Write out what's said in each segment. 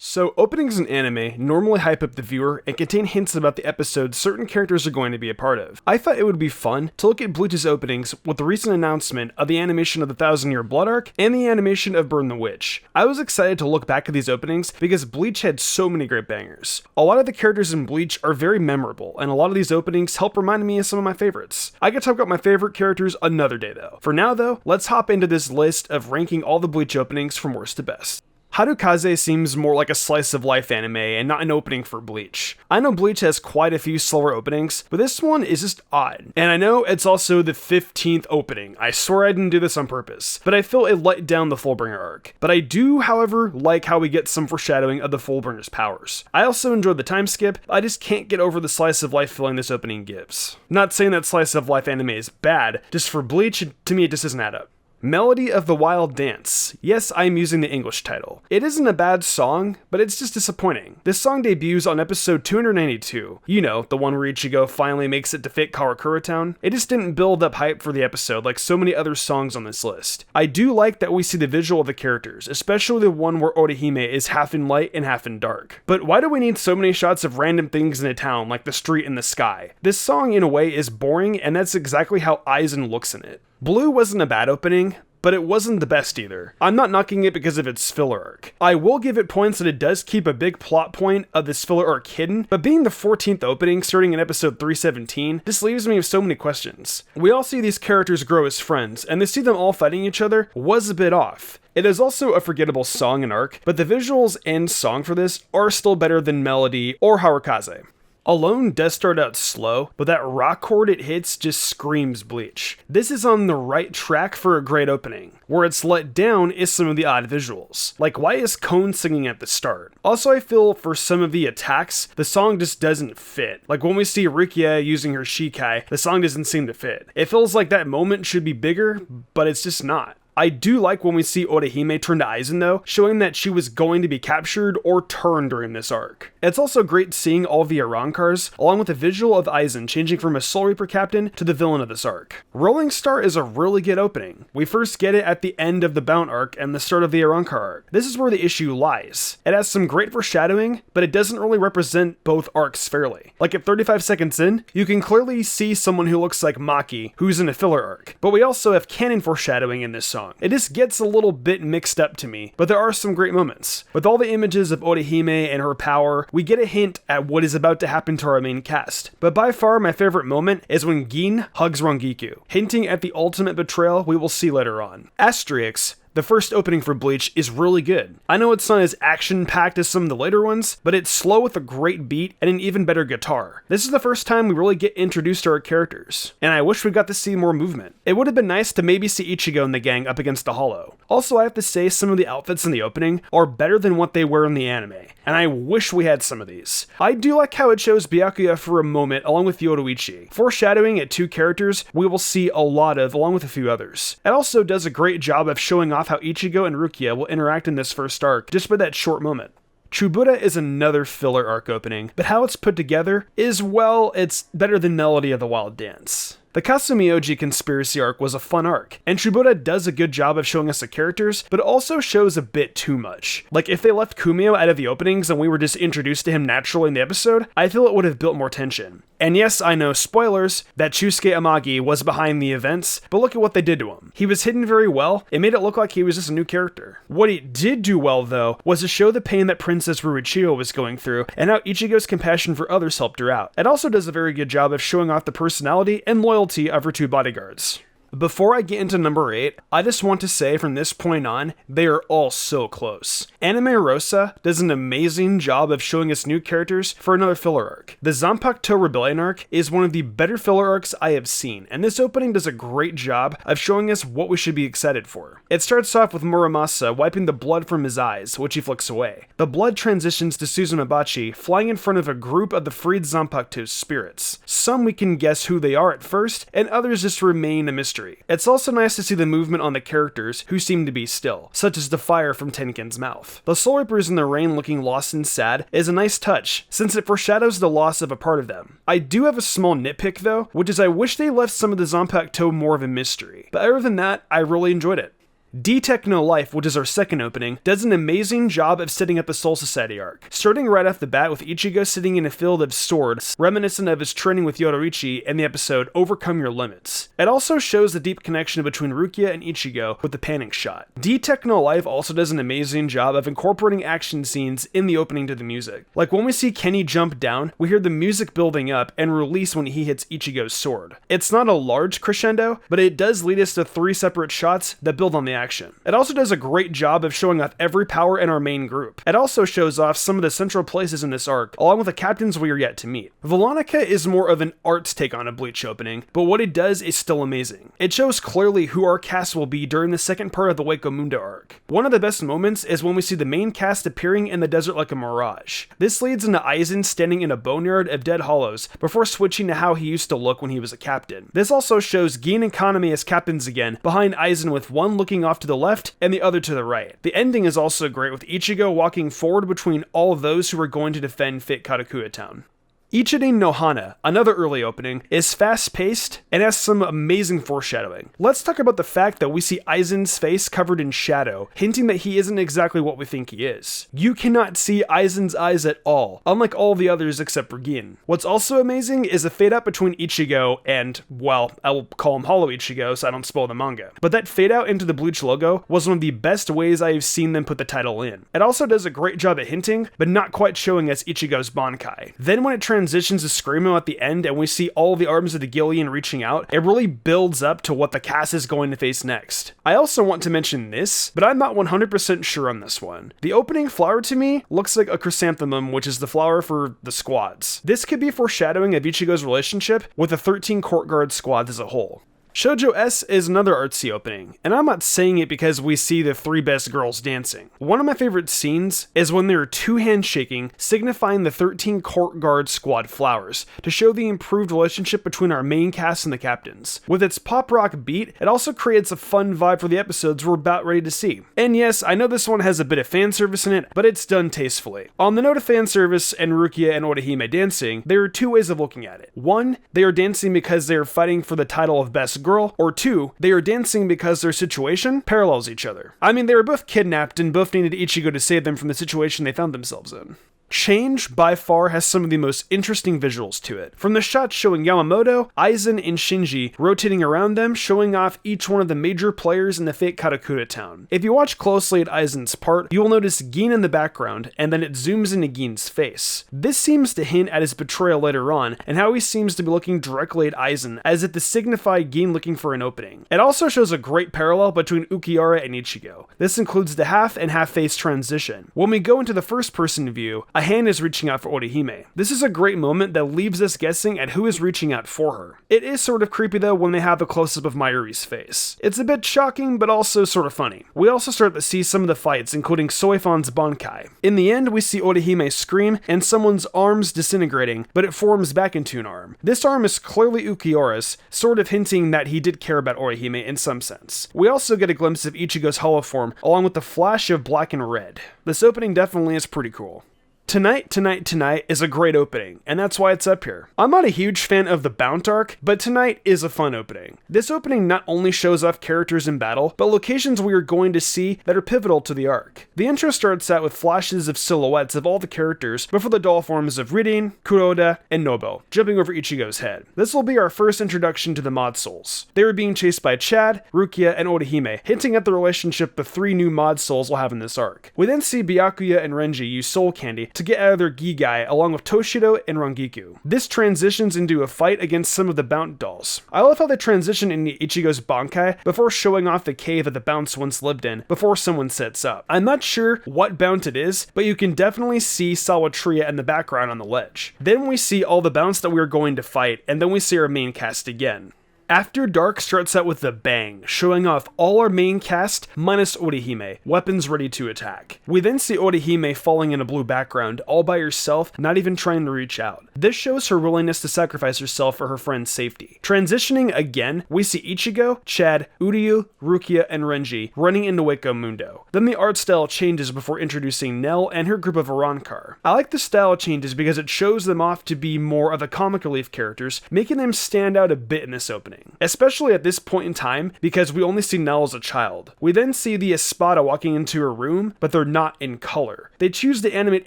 So, openings in anime normally hype up the viewer and contain hints about the episodes certain characters are going to be a part of. I thought it would be fun to look at Bleach's openings with the recent announcement of the animation of the 1000-Year Blood Arc and the animation of Burn the Witch. I was excited to look back at these openings because Bleach had so many great bangers. A lot of the characters in Bleach are very memorable, and a lot of these openings help remind me of some of my favorites. I could talk about my favorite characters another day though. For now though, let's hop into this list of ranking all the Bleach openings from worst to best. Harukaze seems more like a slice of life anime and not an opening for Bleach. I know Bleach has quite a few slower openings, but this one is just odd. And I know it's also the 15th opening. I swear I didn't do this on purpose, but I feel it let down the Fullbringer arc. But I do, however, like how we get some foreshadowing of the Fullbringer's powers. I also enjoyed the time skip, I just can't get over the slice of life feeling this opening gives. Not saying that slice of life anime is bad, just for Bleach, to me it just doesn't add up. Melody of the Wild Dance. Yes, I'm using the English title. It isn't a bad song, but it's just disappointing. This song debuts on episode 292. You know, the one where Ichigo finally makes it to fake Karakura Town. It just didn't build up hype for the episode like so many other songs on this list. I do like that we see the visual of the characters, especially the one where Orihime is half in light and half in dark. But why do we need so many shots of random things in a town like the street and the sky? This song in a way is boring, and that's exactly how Aizen looks in it. Blue wasn't a bad opening, but it wasn't the best either. I'm not knocking it because of its filler arc. I will give it points that it does keep a big plot point of this filler arc hidden, but being the 14th opening starting in episode 317, this leaves me with so many questions. We all see these characters grow as friends, and to see them all fighting each other was a bit off. It is also a forgettable song and arc, but the visuals and song for this are still better than Melody or Harukaze. Alone does start out slow, but that rock chord it hits just screams Bleach. This is on the right track for a great opening. Where it's let down is some of the odd visuals. Like, why is Kon singing at the start? Also, I feel for some of the attacks, the song just doesn't fit. Like when we see Rukia using her Shikai, the song doesn't seem to fit. It feels like that moment should be bigger, but it's just not. I do like when we see Orihime turn to Aizen though, showing that she was going to be captured or turned during this arc. It's also great seeing all the Arankars, along with the visual of Aizen changing from a Soul Reaper captain to the villain of this arc. Rolling Star is a really good opening. We first get it at the end of the Bount arc and the start of the Arankar arc. This is where the issue lies. It has some great foreshadowing, but it doesn't really represent both arcs fairly. Like at 35 seconds in, you can clearly see someone who looks like Maki, who's in a filler arc. But we also have canon foreshadowing in this song. It just gets a little bit mixed up to me, but there are some great moments. With all the images of Orihime and her power, we get a hint at what is about to happen to our main cast. But by far my favorite moment is when Gin hugs Rangiku, hinting at the ultimate betrayal we will see later on. Asterix, the first opening for Bleach, is really good. I know it's not as action-packed as some of the later ones, but it's slow with a great beat and an even better guitar. This is the first time we really get introduced to our characters, and I wish we got to see more movement. It would have been nice to maybe see Ichigo and the gang up against the Hollow. Also, I have to say some of the outfits in the opening are better than what they were in the anime, and I wish we had some of these. I do like how it shows Byakuya for a moment along with Yoruichi, foreshadowing at two characters we will see a lot of along with a few others. It also does a great job of showing off how Ichigo and Rukia will interact in this first arc just by that short moment. Chubura is another filler arc opening, but how it's put together is, well, it's better than Melody of the Wild Dance. The Kasumiyoji conspiracy arc was a fun arc, and Chubura does a good job of showing us the characters, but it also shows a bit too much. Like, if they left Kumio out of the openings and we were just introduced to him naturally in the episode, I feel it would have built more tension. And yes, I know, spoilers, that Chusuke Amagi was behind the events, but look at what they did to him. He was hidden very well, it made it look like he was just a new character. What it did do well, though, was to show the pain that Princess Ruichio was going through, and how Ichigo's compassion for others helped her out. It also does a very good job of showing off the personality and loyalty of her two bodyguards. Before I get into number 8, I just want to say from this point on, they are all so close. Anime Rosa does an amazing job of showing us new characters for another filler arc. The Zanpakuto Rebellion arc is one of the better filler arcs I have seen, and this opening does a great job of showing us what we should be excited for. It starts off with Muramasa wiping the blood from his eyes, which he flicks away. The blood transitions to Suzumabachi flying in front of a group of the freed Zanpakuto's spirits. Some we can guess who they are at first, and others just remain a mystery. It's also nice to see the movement on the characters who seem to be still, such as the fire from Tenken's mouth. The Soul Reapers in the rain looking lost and sad is a nice touch, since it foreshadows the loss of a part of them. I do have a small nitpick though, which is I wish they left some of the Zanpakuto more of a mystery, but other than that, I really enjoyed it. D-Techno Life, which is our second opening, does an amazing job of setting up the Soul Society arc, starting right off the bat with Ichigo sitting in a field of swords, reminiscent of his training with Yoruichi in the episode Overcome Your Limits. It also shows the deep connection between Rukia and Ichigo with the panic shot. D-Techno Life also does an amazing job of incorporating action scenes in the opening to the music. Like when we see Kenny jump down, we hear the music building up and release when he hits Ichigo's sword. It's not a large crescendo, but it does lead us to 3 separate shots that build on the action. It also does a great job of showing off every power in our main group. It also shows off some of the central places in this arc, along with the captains we are yet to meet. Velonica is more of an arts take on a Bleach opening, but what it does is still amazing. It shows clearly who our cast will be during the second part of the Hueco Mundo arc. One of the best moments is when we see the main cast appearing in the desert like a mirage. This leads into Aizen standing in a boneyard of dead hollows before switching to how he used to look when he was a captain. This also shows Gin and Kaname as captains again, behind Aizen with one looking off to the left and the other to the right. The ending is also great with Ichigo walking forward between all of those who are going to defend Fate Karakura Town. Ichirin no Hana, another early opening, is fast-paced and has some amazing foreshadowing. Let's talk about the fact that we see Aizen's face covered in shadow, hinting that he isn't exactly what we think he is. You cannot see Aizen's eyes at all, unlike all the others except for Gin. What's also amazing is a fade-out between Ichigo and, well, I will call him Hollow Ichigo so I don't spoil the manga. But that fade-out into the Bleach logo was one of the best ways I have seen them put the title in. It also does a great job at hinting, but not quite showing us Ichigo's Bankai. Then when it transitions to Screamo at the end and we see all the arms of the Gillian reaching out, it really builds up to what the cast is going to face next. I also want to mention this, but I'm not 100% sure on this one. The opening flower to me looks like a chrysanthemum, which is the flower for the squads. This could be foreshadowing of Ichigo's relationship with the 13 court guard squads as a whole. Shoujo S is another artsy opening, and I'm not saying it because we see the 3 best girls dancing. One of my favorite scenes is when there are 2 hands shaking, signifying the 13 court guard squad flowers, to show the improved relationship between our main cast and the captains. With its pop rock beat, it also creates a fun vibe for the episodes we're about ready to see. And yes, I know this one has a bit of fan service in it, but it's done tastefully. On the note of fan service and Rukia and Orihime dancing, there are 2 ways of looking at it. 1, they are dancing because they are fighting for the title of best girl, or 2, they are dancing because their situation parallels each other. I mean, they were both kidnapped and both needed Ichigo to save them from the situation they found themselves in. Change, by far, has some of the most interesting visuals to it. From the shots showing Yamamoto, Aizen, and Shinji rotating around them, showing off each one of the major players in the Fate Karakura Town. If you watch closely at Aizen's part, you will notice Gin in the background, and then it zooms into Gin's face. This seems to hint at his betrayal later on, and how he seems to be looking directly at Aizen, as if to signify Gin looking for an opening. It also shows a great parallel between Ukiara and Ichigo. This includes the half and half face transition. When we go into the first person view, a hand is reaching out for Orihime. This is a great moment that leaves us guessing at who is reaching out for her. It is sort of creepy though when they have a close-up of Mayuri's face. It's a bit shocking, but also sort of funny. We also start to see some of the fights, including Soifan's Bankai. In the end, we see Orihime scream and someone's arms disintegrating, but it forms back into an arm. This arm is clearly Ukiura's, sort of hinting that he did care about Orihime in some sense. We also get a glimpse of Ichigo's hollow form, along with the flash of black and red. This opening definitely is pretty cool. Tonight is a great opening, and that's why it's up here. I'm not a huge fan of the Bount arc, but Tonight is a fun opening. This opening not only shows off characters in battle, but locations we are going to see that are pivotal to the arc. The intro starts out with flashes of silhouettes of all the characters before the doll forms of Rin, Kuroda, and Nobo, jumping over Ichigo's head. This will be our first introduction to the Mod Souls. They are being chased by Chad, Rukia, and Orihime, hinting at the relationship the 3 new Mod Souls will have in this arc. We then see Byakuya and Renji use Soul Candy to get out of their Gigai along with Toshido and Rangiku. This transitions into a fight against some of the Bount dolls. I love how they transition into Ichigo's Bankai before showing off the cave that the Bounts once lived in before someone sets up. I'm not sure what Bount it is, but you can definitely see Sawatria in the background on the ledge. Then we see all the Bounts that we are going to fight, and then we see our main cast again. After Dark starts out with a bang, showing off all our main cast minus Orihime, weapons ready to attack. We then see Orihime falling in a blue background, all by herself, not even trying to reach out. This shows her willingness to sacrifice herself for her friend's safety. Transitioning again, we see Ichigo, Chad, Uryu, Rukia, and Renji running into Hueco Mundo. Then the art style changes before introducing Nell and her group of Arankar. I like the style changes because it shows them off to be more of the comic relief characters, making them stand out a bit in this opening. opening, especially at this point in time because we only see Nell as a child. We then see the Espada walking into her room, but they're not in color. They choose to animate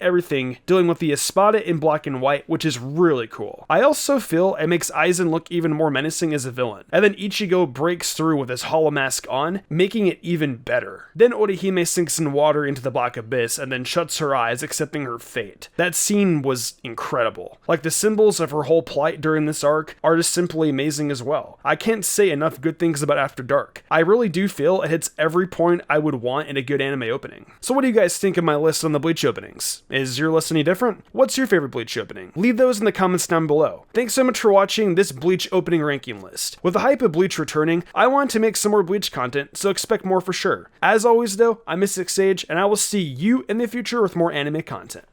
everything dealing with the Espada in black and white, which is really cool. I also feel it makes Aizen look even more menacing as a villain, and then Ichigo breaks through with his hollow mask on, making it even better. Then Orihime sinks in water into the black abyss and then shuts her eyes, accepting her fate. That scene was incredible. Like, the symbols of her whole plight during this arc are just simply amazing as well. I can't say enough good things about After Dark. I really do feel it hits every point I would want in a good anime opening. So what do you guys think of my list on the Bleach openings? Is your list any different? What's your favorite Bleach opening? Leave those in the comments down below. Thanks so much for watching this Bleach opening ranking list. With the hype of Bleach returning, I want to make some more Bleach content, so expect more for sure. As always though, I'm Mystic Sage, and I will see you in the future with more anime content.